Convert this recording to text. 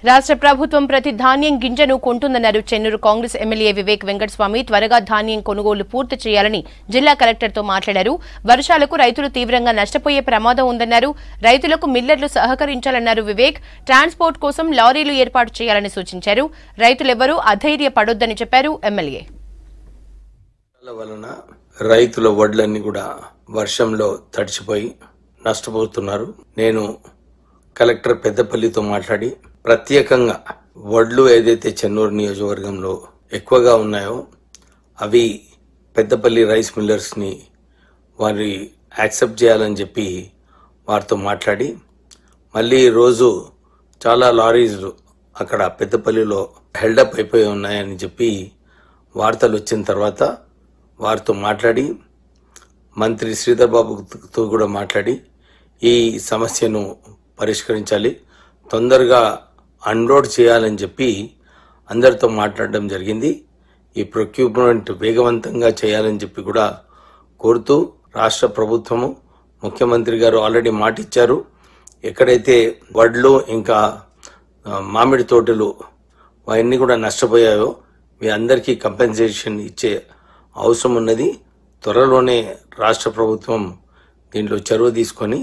రాష్ట్ర ప్రభుత్వం ప్రతి ధాన్యం గింజను కొంటుందన్నారు చెన్నూరు కాంగ్రెస్ ఎమ్మెల్యే వివేక్ వెంకటస్వామి. త్వరగా ధాన్యం కొనుగోలు పూర్తి చేయాలని జిల్లా కలెక్టర్తో మాట్లాడారు. వర్షాలకు రైతులు తీవ్రంగా నష్టపోయే ప్రమాదం ఉందన్నారు. రైతులకు మిల్లర్లు సహకరించాలన్నారు వివేక్. ట్రాన్స్పోర్ట్ కోసం లారీలు ఏర్పాటు చేయాలని సూచించారు. రైతులెవరూ అధైర్యపడొద్దని చెప్పారు ఎమ్మెల్యే. రైతుల వడ్లన్నీ కూడా వర్షంలో తడిచిపోయి నష్టపోతున్నారు. నేను కలెక్టర్ పెద్దపల్లితో మాట్లాడి ప్రత్యేకంగా వడ్లు ఏదైతే చెన్నూరు నియోజకవర్గంలో ఎక్కువగా ఉన్నాయో అవి పెద్దపల్లి రైస్ మిల్లర్స్ ని వారి యాక్సెప్ట్ చేయాలని చెప్పి వారితో మాట్లాడి మళ్ళీ రోజు చాలా లారీస్ అక్కడ పెద్దపల్లిలో హెల్డప్ అయిపోయి ఉన్నాయని చెప్పి వార్తలు వచ్చిన తర్వాత వారితో మాట్లాడి మంత్రి శ్రీధర్ బాబుతో కూడా మాట్లాడి ఈ సమస్యను పరిష్కరించాలి, తొందరగా అన్లోడ్ చేయాలని చెప్పి అందరితో మాట్లాడడం జరిగింది. ఈ ప్రొక్యూర్మెంట్ వేగవంతంగా చేయాలని చెప్పి కూడా కోరుతూ రాష్ట్ర ప్రభుత్వము ముఖ్యమంత్రి గారు ఆల్రెడీ మాట ఇచ్చారు. ఎక్కడైతే వడ్లు ఇంకా మామిడి తోటలు అవన్నీ కూడా నష్టపోయాయో మీ అందరికీ కంపెన్సేషన్ ఇచ్చే అవసరం ఉన్నది. త్వరలోనే రాష్ట్ర ప్రభుత్వం దీంట్లో చొరవ తీసుకొని